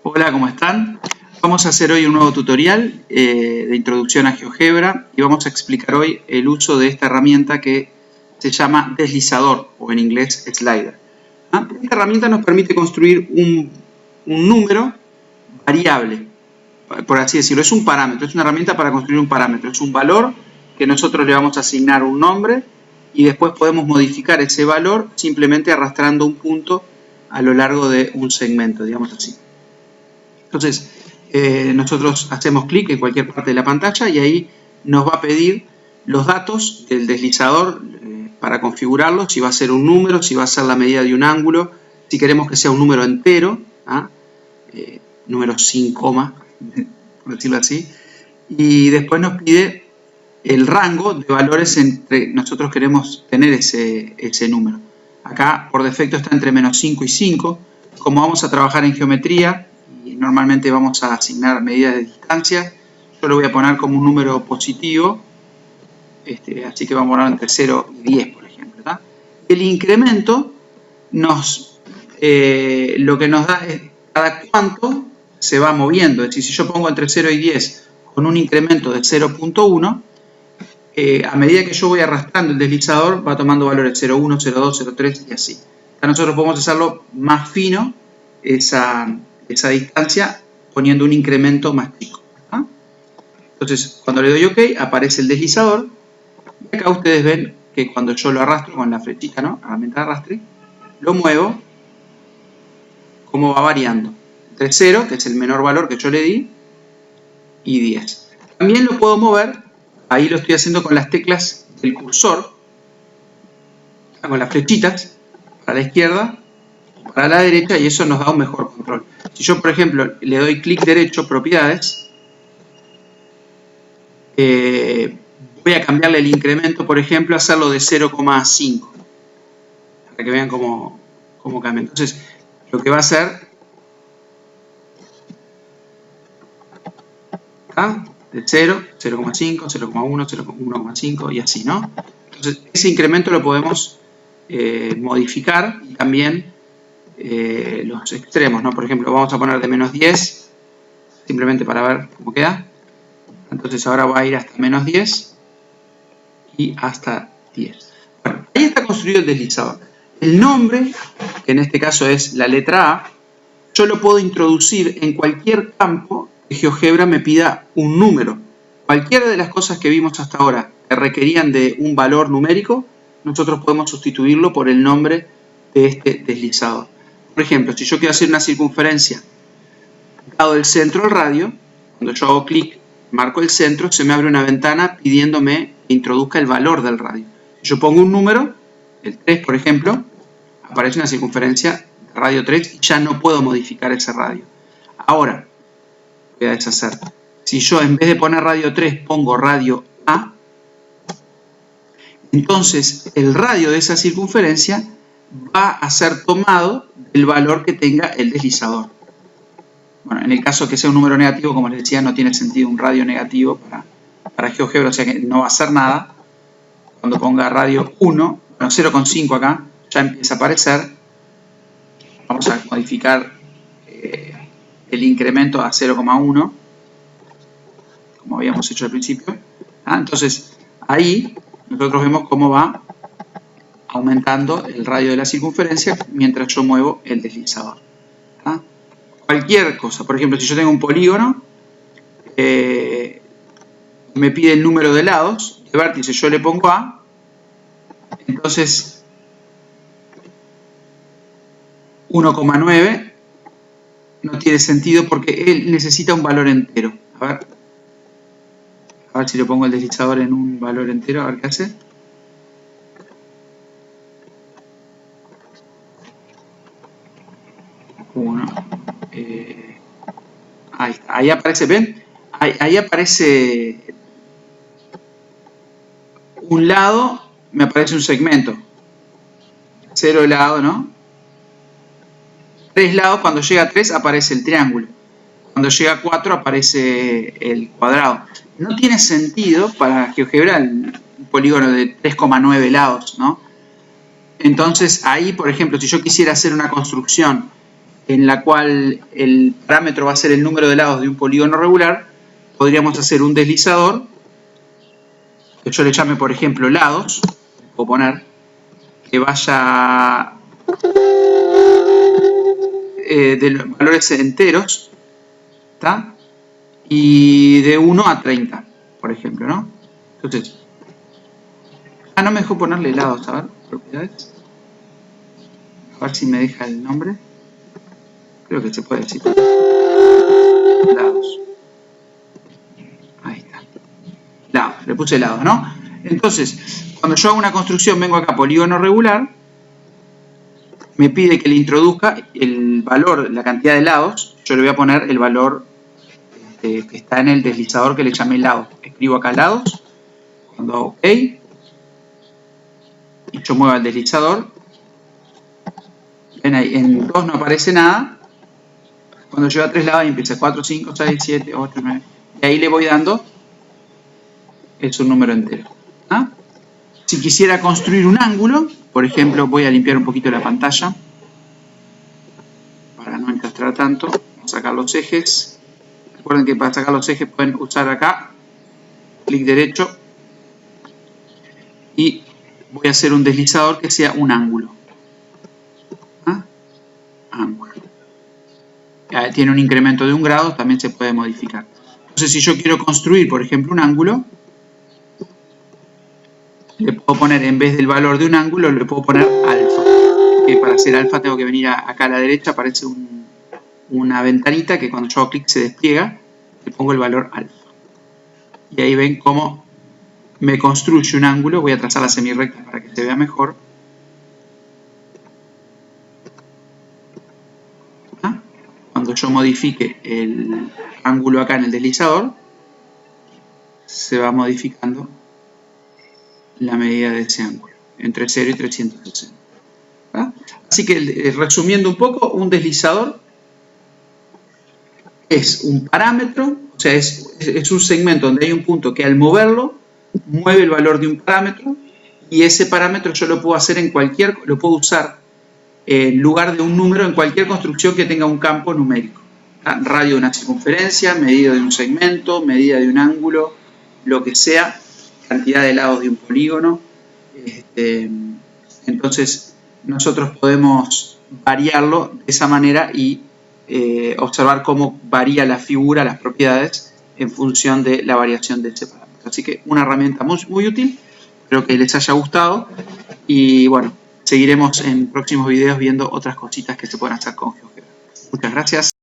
Hola, ¿cómo están? Vamos a hacer hoy un nuevo tutorial de introducción a GeoGebra y vamos a explicar hoy el uso de esta herramienta que se llama deslizador o en inglés slider. Esta herramienta nos permite construir un número variable, por así decirlo. Es un parámetro, es una herramienta para construir un parámetro. Es un valor que nosotros le vamos a asignar un nombre y después podemos modificar ese valor simplemente arrastrando un punto a lo largo de un segmento, digamos así. Entonces, nosotros hacemos clic en cualquier parte de la pantalla y ahí nos va a pedir los datos del deslizador para configurarlo, si va a ser un número, si va a ser la medida de un ángulo, si queremos que sea un número entero, número sin coma, por decirlo así, y después nos pide el rango de valores entre nosotros queremos tener ese número. Acá por defecto está entre menos 5 y 5. Como vamos a trabajar en geometría y normalmente vamos a asignar medidas de distancia, yo lo voy a poner como un número positivo, así que vamos a poner entre 0 y 10, por ejemplo. El incremento lo que nos da es cada cuánto se va moviendo. Es decir, si yo pongo entre 0 y 10 con un incremento de 0.1, a medida que yo voy arrastrando el deslizador va tomando valores 0.1, 0.2, 0.3 y así. Acá nosotros podemos hacerlo más fino, esa distancia, poniendo un incremento más chico. Entonces, cuando le doy OK, aparece el deslizador. Y acá ustedes ven que cuando yo lo arrastro con la flechita, herramienta de arrastre, lo muevo, cómo va variando. Entre 0, que es el menor valor que yo le di, y 10. También lo puedo mover, ahí lo estoy haciendo con las teclas del cursor, con las flechitas, para la izquierda, para la derecha, y eso nos da un mejor control. Si yo, por ejemplo, le doy clic derecho, propiedades, voy a cambiarle el incremento, por ejemplo, a hacerlo de 0,5, para que vean cómo cambia. Entonces, lo que va a hacer, de 0, 0,5, 0,1, 0,1,5 y así, ¿no? Entonces, ese incremento lo podemos modificar y también los extremos, ¿no? Por ejemplo, vamos a poner de menos 10, simplemente para ver cómo queda. Entonces, ahora va a ir hasta menos 10 y hasta 10. Bueno, ahí está construido el deslizador. El nombre, que en este caso es la letra A, yo lo puedo introducir en cualquier campo que GeoGebra me pida un número. Cualquiera de las cosas que vimos hasta ahora que requerían de un valor numérico, nosotros podemos sustituirlo por el nombre de este deslizador. Por ejemplo, si yo quiero hacer una circunferencia dado el centro del radio, cuando yo hago clic, marco el centro, se me abre una ventana pidiéndome que introduzca el valor del radio. Si yo pongo un número, el 3 por ejemplo, aparece una circunferencia de radio 3 y ya no puedo modificar ese radio. Ahora, voy a deshacer. Si yo en vez de poner radio 3 pongo radio A, entonces el radio de esa circunferencia va a ser tomado del valor que tenga el deslizador. Bueno, en el caso que sea un número negativo, como les decía, no tiene sentido un radio negativo para GeoGebra, o sea que no va a hacer nada. Cuando ponga radio 1, bueno, 0,5 acá, ya empieza a aparecer. Vamos a modificar el incremento a 0,1, como habíamos hecho al principio. Entonces, ahí nosotros vemos cómo va aumentando el radio de la circunferencia mientras yo muevo el deslizador. Cualquier cosa, por ejemplo, si yo tengo un polígono, me pide el número de lados, de vértices yo le pongo A, entonces 1,9 no tiene sentido porque él necesita un valor entero. A ver si le pongo el deslizador en un valor entero, a ver qué hace. Ahí está, ahí aparece, ¿ven? Ahí aparece un lado, me aparece un segmento. 0 lado, ¿no? 3 lados, cuando llega a 3 aparece el triángulo. Cuando llega a 4 aparece el cuadrado. No tiene sentido para GeoGebra un polígono de 3,9 lados, ¿no? Entonces ahí, por ejemplo, si yo quisiera hacer una construcción en la cual el parámetro va a ser el número de lados de un polígono regular, podríamos hacer un deslizador, que yo le llame, por ejemplo, lados, puedo poner, que vaya de los valores enteros, ¿está? Y de 1 a 30, por ejemplo, ¿no? Entonces, no me dejó ponerle lados, a ver, propiedades. A ver si me deja el nombre. Creo que se puede decir. Lados. Ahí está. Lados, le puse lados, ¿no? Entonces, cuando yo hago una construcción, vengo acá, polígono regular, me pide que le introduzca el valor, la cantidad de lados. Yo le voy a poner el valor que está en el deslizador que le llamé lados. Escribo acá lados, cuando hago OK, y yo muevo el deslizador. Ven ahí, en 2 no aparece nada. Cuando lleva 3 lados y empieza 4, 5, 6, 7, 8, 9. Y ahí le voy dando, es un número entero. ¿Ah? Si quisiera construir un ángulo, por ejemplo, voy a limpiar un poquito la pantalla para no encastrar tanto. Vamos a sacar los ejes. Recuerden que para sacar los ejes pueden usar acá, clic derecho, y voy a hacer un deslizador que sea un ángulo. ¿Ah? Ángulo. Tiene un incremento de 1 grado, también se puede modificar. Entonces, si yo quiero construir, por ejemplo, un ángulo, le puedo poner, en vez del valor de un ángulo, le puedo poner alfa. Que para hacer alfa tengo que venir acá a la derecha, aparece una ventanita que cuando yo hago clic se despliega, le pongo el valor alfa. Y ahí ven cómo me construye un ángulo. Voy a trazar la semirrecta para que se vea mejor. ¿Ah? Cuando yo modifique el ángulo acá en el deslizador, se va modificando la medida de ese ángulo, entre 0 y 360. ¿Ah? Así que, resumiendo un poco, un deslizador es un parámetro, o sea, es un segmento donde hay un punto que al moverlo, mueve el valor de un parámetro, y ese parámetro yo lo puedo hacer lo puedo usar en lugar de un número en cualquier construcción que tenga un campo numérico. ¿Ah? Radio de una circunferencia, medida de un segmento, medida de un ángulo, lo que sea, cantidad de lados de un polígono. Entonces, nosotros podemos variarlo de esa manera y observar cómo varía la figura, las propiedades, en función de la variación de ese parámetro. Así que una herramienta muy, muy útil. Espero que les haya gustado. Y bueno, seguiremos en próximos videos viendo otras cositas que se pueden hacer con GeoGebra. Muchas gracias.